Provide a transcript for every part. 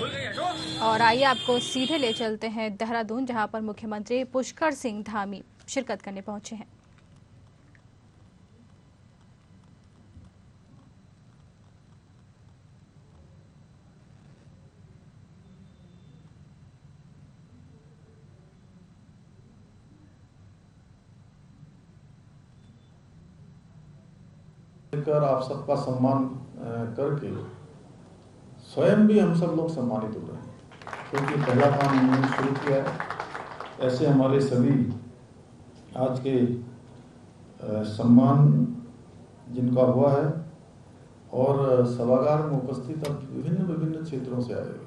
और आइए आपको सीधे ले चलते हैं देहरादून, जहां पर मुख्यमंत्री पुष्कर सिंह धामी शिरकत करने पहुंचे हैं। कर आप सबका सम्मान करके स्वयं भी हम सब लोग सम्मानित हो रहे हैं, क्योंकि पहला काम हमने शुरू किया है। ऐसे हमारे सभी आज के सम्मान जिनका हुआ है और सभागार में उपस्थित अब विभिन्न विभिन्न क्षेत्रों से आए हुए।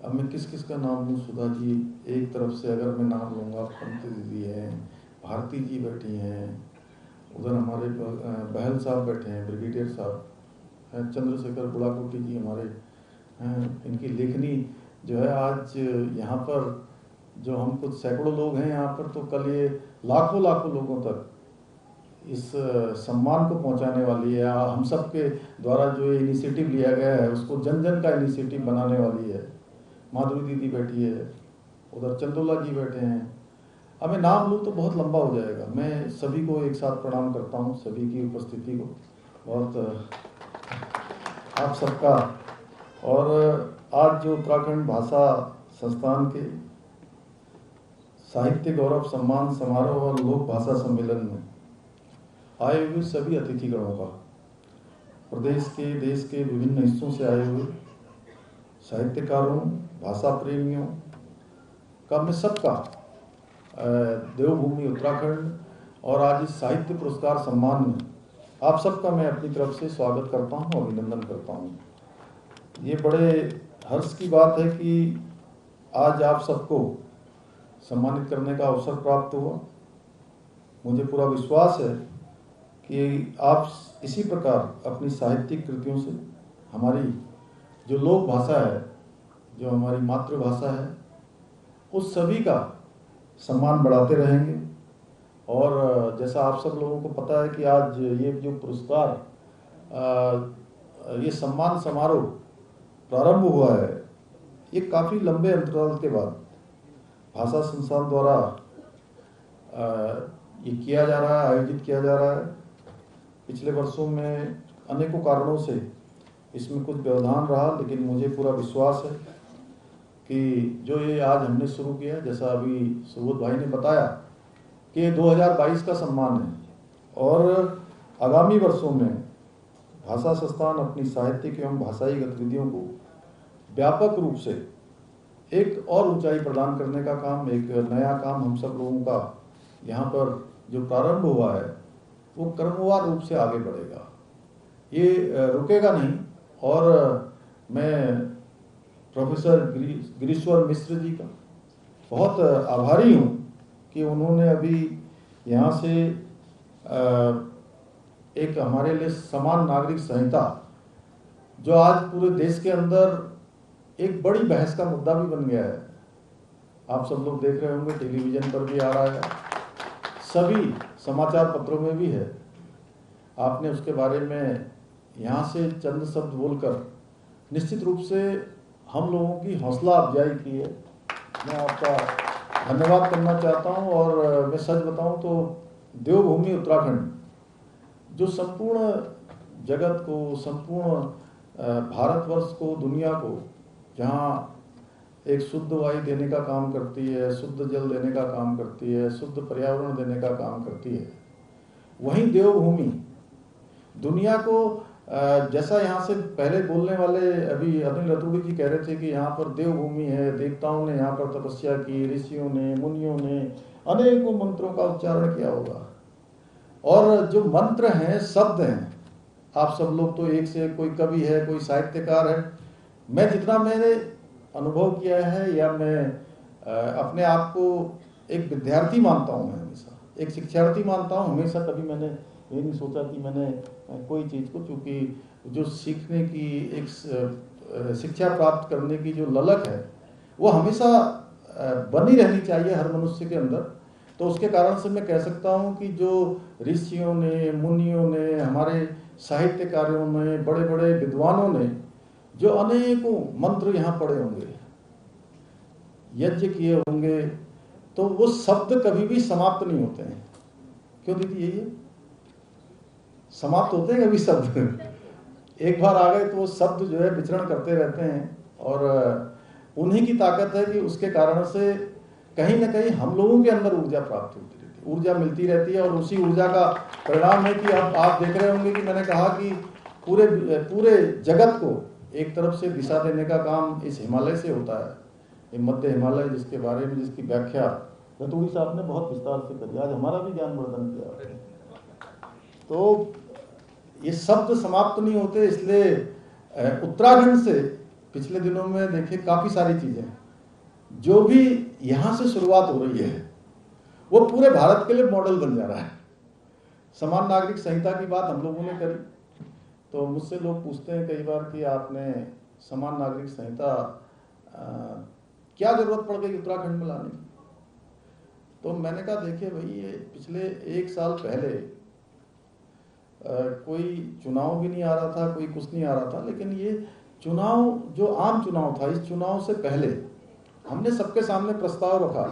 अब मैं किस किस का नाम लूँ? सुधा जी एक तरफ से अगर मैं नाम लूँगा, पंत दीदी हैं, भारती जी बैठी हैं, उधर हमारे बहल साहब बैठे हैं, ब्रिगेडियर साहब हैं, चंद्रशेखर बुढ़ाकोटी जी हमारे हैं। इनकी लेखनी जो है आज यहाँ पर जो हम कुछ सैकड़ों लोग हैं यहाँ पर, तो कल ये लाखों लाखों लोगों तक इस सम्मान को पहुँचाने वाली है। हम सब के द्वारा जो इनिशिएटिव लिया गया है उसको जन जन का इनिशिएटिव बनाने वाली है। माधुरी दीदी बैठी है, उधर चंदोला जी बैठे हैं। अब मैं नाम लूँ तो बहुत लंबा हो जाएगा। मैं सभी को एक साथ प्रणाम करता हूँ, सभी की उपस्थिति को बहुत आप सबका। और आज जो उत्तराखंड भाषा संस्थान के साहित्य गौरव सम्मान समारोह और लोक भाषा सम्मेलन में आए हुए सभी अतिथिगणों का, प्रदेश के देश के विभिन्न हिस्सों से आए हुए साहित्यकारों, भाषा प्रेमियों का, मैं सबका देवभूमि उत्तराखंड और आज इस साहित्य पुरस्कार सम्मान में आप सबका मैं अपनी तरफ से स्वागत करता हूं, अभिनंदन करता हूं। ये बड़े हर्ष की बात है कि आज आप सबको सम्मानित करने का अवसर प्राप्त हुआ। मुझे पूरा विश्वास है कि आप इसी प्रकार अपनी साहित्यिक कृतियों से हमारी जो लोक भाषा है, जो हमारी मातृभाषा है, उस सभी का सम्मान बढ़ाते रहेंगे। और जैसा आप सब लोगों को पता है कि आज ये जो पुरस्कार, ये सम्मान समारोह प्रारंभ हुआ है, ये काफ़ी लंबे अंतराल के बाद भाषा संस्थान द्वारा ये किया जा रहा है, आयोजित किया जा रहा है। पिछले वर्षों में अनेकों कारणों से इसमें कुछ व्यवधान रहा, लेकिन मुझे पूरा विश्वास है कि जो ये आज हमने शुरू किया, जैसा अभी सुबोध भाई ने बताया कि 2022 का सम्मान है और आगामी वर्षों में भाषा संस्थान अपनी साहित्यिक एवं भाषाई गतिविधियों को व्यापक रूप से एक और ऊंचाई प्रदान करने का काम, एक नया काम हम सब लोगों का यहाँ पर जो प्रारंभ हुआ है वो क्रमवार रूप से आगे बढ़ेगा, ये रुकेगा नहीं। और मैं प्रोफेसर गिरीश्वर मिश्र जी का बहुत आभारी हूँ कि उन्होंने अभी यहाँ से एक हमारे लिए समान नागरिक संहिता, जो आज पूरे देश के अंदर एक बड़ी बहस का मुद्दा भी बन गया है, आप सब लोग देख रहे होंगे, टेलीविजन पर भी आ रहा है, सभी समाचार पत्रों में भी है। आपने उसके बारे में यहाँ से चंद शब्द बोलकर निश्चित रूप से हम लोगों की हौसला अफजाई की है। मैं आपका धन्यवाद करना चाहता हूँ। और मैं सच बताऊँ तो देवभूमि उत्तराखंड जो संपूर्ण जगत को, संपूर्ण भारतवर्ष को, दुनिया को, जहाँ एक शुद्ध वायु देने का काम करती है, शुद्ध जल देने का काम करती है, शुद्ध पर्यावरण देने का काम करती है, वहीं देवभूमि दुनिया को, जैसा यहाँ से पहले बोलने वाले अभी अनिल रतूड़ी जी कह रहे थे कि यहाँ पर देवभूमि है, देवताओं ने यहाँ पर तपस्या की, ऋषियों ने, मुनियों ने अनेकों मंत्रों का उच्चारण किया होगा। और जो मंत्र हैं, शब्द हैं, आप सब लोग तो एक से कोई कवि है, कोई साहित्यकार है। मैं जितना मैंने अनुभव किया है, या मैं अपने आप को एक विद्यार्थी मानता हूँ, मैं हमेशा एक शिक्षार्थी मानता हूँ। हमेशा कभी मैंने ये नहीं सोचा कि मैंने कोई चीज़ को, चूँकि जो सीखने की, एक शिक्षा प्राप्त करने की जो ललक है वो हमेशा बनी रहनी चाहिए हर मनुष्य के अंदर। तो उसके कारण से मैं कह सकता हूँ कि जो ऋषियों ने, मुनियों ने, हमारे साहित्यकारों ने, बड़े बड़े विद्वानों ने जो अनेकों मंत्र यहाँ पड़े होंगे, यज्ञ किए होंगे, तो वो शब्द कभी भी समाप्त नहीं होते हैं। क्यों दीदी, यही है, समाप्त होते हैं कभी शब्द? एक बार आ गए तो वो शब्द जो है विचरण करते रहते हैं, और उन्हीं की ताकत है कि उसके कारण से कहीं ना कहीं हम लोगों के अंदर ऊर्जा प्राप्त होती रहती है, ऊर्जा मिलती रहती है। और उसी ऊर्जा का परिणाम है कि अब आप देख रहे होंगे कि मैंने कहा कि पूरे जगत को एक तरफ से दिशा देने का काम इस हिमालय से होता है। ये मध्य हिमालय, जिसके बारे में जिसकी व्याख्या रतूड़ी साहब ने बहुत विस्तार से करी, आज हमारा भी ज्ञानवर्धन किया। तो ये शब्द समाप्त नहीं होते, इसलिए उत्तराखंड से पिछले दिनों में देखिए काफी सारी चीजें जो भी यहां से शुरुआत हो रही है वो पूरे भारत के लिए मॉडल बन जा रहा है। समान नागरिक संहिता की बात हम लोगों ने करी, तो मुझसे लोग पूछते हैं कई बार कि आपने समान नागरिक संहिता क्या जरूरत पड़ गई उत्तराखंड में लाने की? तो मैंने कहा देखिए भाई, ये पिछले 1 साल पहले कोई चुनाव भी नहीं आ रहा था, कोई कुछ नहीं आ रहा था, लेकिन ये चुनाव जो आम चुनाव था, इस चुनाव से पहले हमने सबके सामने प्रस्ताव रखा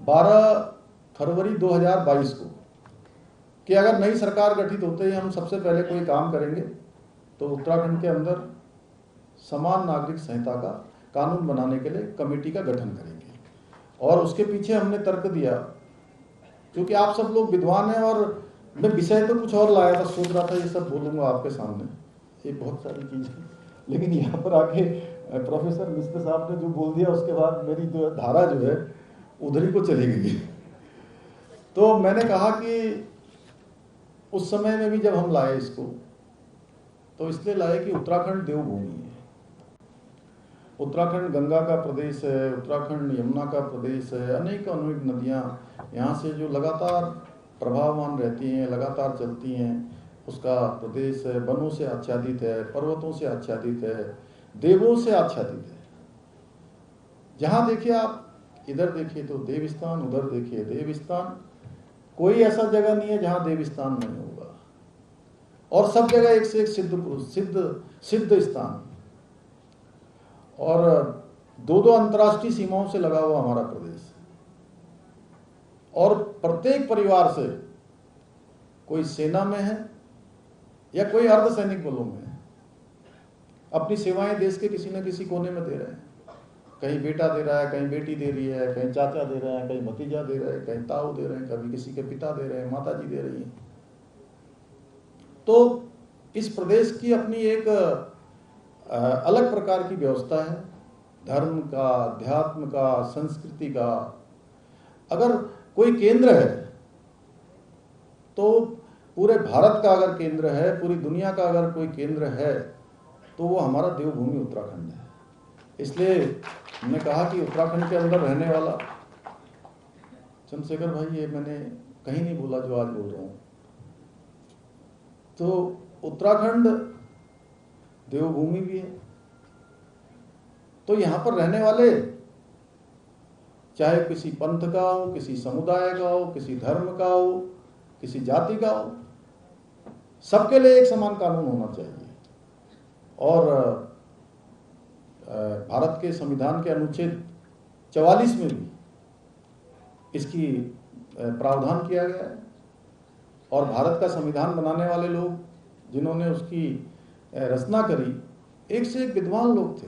12 फरवरी 2022 को कि अगर नई सरकार गठित होते ही हम सबसे पहले कोई काम करेंगे तो उत्तराखंड के अंदर समान नागरिक संहिता का कानून बनाने के लिए कमेटी का गठन करेंगे। और उसके पीछे हमने तर्क दिया, क्योंकि आप सब लोग विद्वान हैं, और मैं विषय तो कुछ और लाया था, सोच रहा था ये सब बोलूंगा आपके सामने, ये बहुत सारी चीजें, लेकिन यहाँ पर आके प्रोफेसर मिश्र साहब ने जो बोल दिया उसके बाद मेरी जो धारा जो है उधर ही को चली गई। तो मैंने कहा कि उस समय में भी जब हम लाए इसको, तो इसलिए लाए कि उत्तराखंड देवभूमि है, उत्तराखंड गंगा का प्रदेश है, उत्तराखंड यमुना का प्रदेश है, अनेक नदियाँ यहाँ से जो लगातार प्रभावमान रहती हैं, लगातार चलती हैं, उसका प्रदेश है, वनों से आच्छादित है, पर्वतों से आच्छादित है, देवों से आच्छादित है। जहाँ देखिए आप, इधर देखिए तो देवस्थान, उधर देखिए देवस्थान, कोई ऐसा जगह नहीं है जहाँ देवस्थान नहीं होगा, और सब जगह एक से एक सिद्ध स्थान, और 2-2 अंतर्राष्ट्रीय सीमाओं से लगा हुआ हमारा प्रदेश, और प्रत्येक परिवार से कोई सेना में है या कोई अर्धसैनिक बलों में है, अपनी सेवाएं देश के किसी न किसी कोने में दे रहे हैं। कहीं बेटा दे रहा है, कहीं बेटी दे रही है, कहीं चाचा दे रहा है, कहीं भतीजा दे रहा है, कहीं ताऊ दे रहे हैं, कभी किसी के पिता दे रहे हैं, माता जी दे रही हैं। तो इस प्रदेश की अपनी एक अलग प्रकार की व्यवस्था है, धर्म का, अध्यात्म का, संस्कृति का। अगर कोई केंद्र है तो पूरे भारत का अगर केंद्र है, पूरी दुनिया का अगर कोई केंद्र है, तो वो हमारा देवभूमि उत्तराखंड है। इसलिए हमने कहा कि उत्तराखंड के अंदर रहने वाला, चंद्रशेखर भाई ये मैंने कहीं नहीं बोला जो आज बोल रहा हूं, तो उत्तराखंड देवभूमि भी है। तो यहां पर रहने वाले चाहे किसी पंथ का हो, किसी समुदाय का हो, किसी धर्म का हो, किसी जाति का हो, सबके लिए एक समान कानून होना चाहिए। और भारत के संविधान के अनुच्छेद 44 में भी इसकी प्रावधान किया गया है। और भारत का संविधान बनाने वाले लोग जिन्होंने उसकी रचना करी, एक से एक विद्वान लोग थे।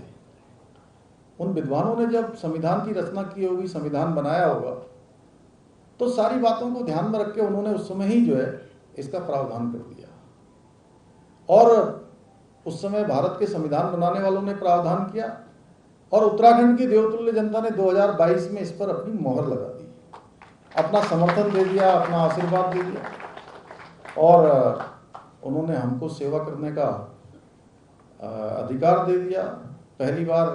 उन विद्वानों ने जब संविधान की रचना की होगी, संविधान बनाया होगा, तो सारी बातों को ध्यान में रख के उन्होंने उस समय ही जो है इसका प्रावधान कर दिया। और उस समय भारत के संविधान बनाने वालों ने प्रावधान किया, और उत्तराखंड की देवतुल्य जनता ने 2022 में इस पर अपनी मोहर लगा दी, अपना समर्थन दे दिया, अपना आशीर्वाद दे दिया, और उन्होंने हमको सेवा करने का अधिकार दे दिया। पहली बार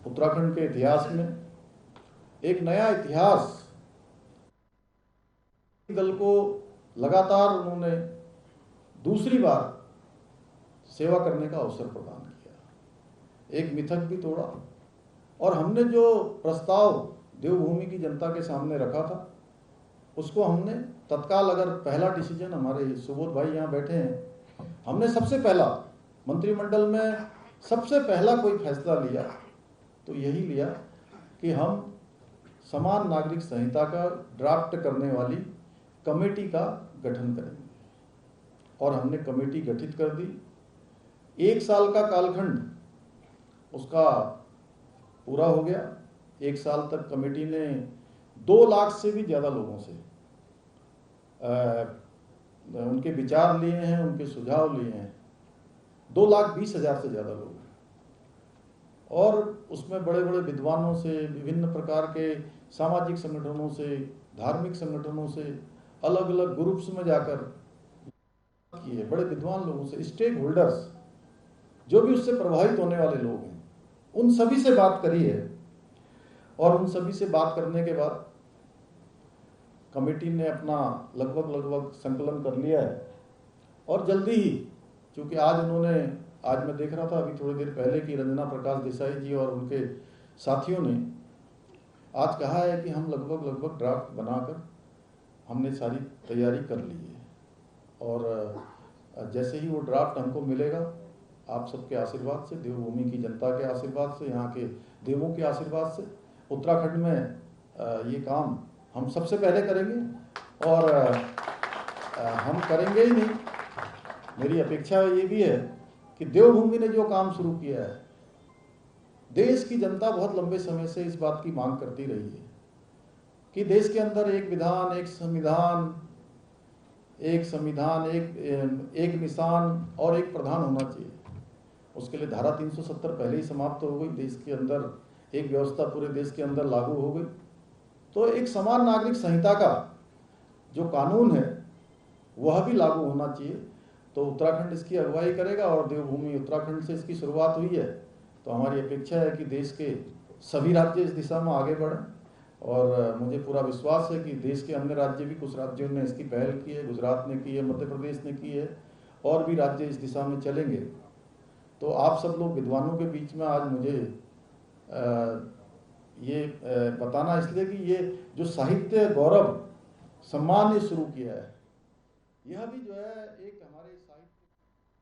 उत्तराखंड के इतिहास में एक नया इतिहास, दल को लगातार उन्होंने दूसरी बार सेवा करने का अवसर प्रदान किया, एक मिथक भी तोड़ा। और हमने जो प्रस्ताव देवभूमि की जनता के सामने रखा था, उसको हमने तत्काल, अगर पहला डिसीजन, हमारे सुबोध भाई यहाँ बैठे हैं, हमने सबसे पहला मंत्रिमंडल में सबसे पहला कोई फैसला लिया तो यही लिया कि हम समान नागरिक संहिता का ड्राफ्ट करने वाली कमेटी का गठन करेंगे। और हमने कमेटी गठित कर दी। 1 साल का कालखंड उसका पूरा हो गया। 1 साल तक कमेटी ने 2 लाख से भी ज़्यादा लोगों से उनके विचार लिए हैं, उनके सुझाव लिए हैं। 2,20,000 से ज़्यादा लोग, और उसमें बड़े बड़े विद्वानों से, विभिन्न प्रकार के सामाजिक संगठनों से, धार्मिक संगठनों से, अलग अलग ग्रुप्स में जाकर किए, बड़े विद्वान लोगों से, स्टेक होल्डर्स, जो भी उससे प्रभावित होने वाले लोग हैं, उन सभी से बात करी है। और उन सभी से बात करने के बाद कमेटी ने अपना लगभग संकलन कर लिया है। और जल्दी ही, क्योंकि आज मैं देख रहा था अभी थोड़ी देर पहले कि रंजना प्रकाश देसाई जी और उनके साथियों ने आज कहा है कि हम लगभग ड्राफ्ट बनाकर हमने सारी तैयारी कर ली है। और जैसे ही वो ड्राफ्ट हमको मिलेगा, आप सबके आशीर्वाद से, देवभूमि की जनता के आशीर्वाद से, यहाँ के देवों के आशीर्वाद से, उत्तराखंड में ये काम हम सबसे पहले करेंगे। और हम करेंगे ही नहीं, मेरी अपेक्षा ये भी है कि देवभूमि ने जो काम शुरू किया है, देश की जनता बहुत लंबे समय से इस बात की मांग करती रही है कि देश के अंदर एक विधान, एक संविधान, एक निशान और एक प्रधान होना चाहिए। उसके लिए धारा 370 पहले ही समाप्त हो गई। देश के अंदर एक व्यवस्था पूरे देश के अंदर लागू हो गई। तो एक समान नागरिक संहिता का जो कानून है वह भी लागू होना चाहिए। तो उत्तराखंड इसकी अगुवाई करेगा और देवभूमि उत्तराखंड से इसकी शुरुआत हुई है। तो हमारी अपेक्षा है कि देश के सभी राज्य इस दिशा में आगे बढ़ें। और मुझे पूरा विश्वास है कि देश के अन्य राज्य भी, कुछ राज्यों ने इसकी पहल की है, गुजरात ने की है, मध्य प्रदेश ने की है, और भी राज्य इस दिशा में चलेंगे। तो आप सब लोग विद्वानों के बीच में आज मुझे ये बताना इसलिए कि ये जो साहित्य गौरव सम्मान ये शुरू किया है, यह भी जो है एक हमारे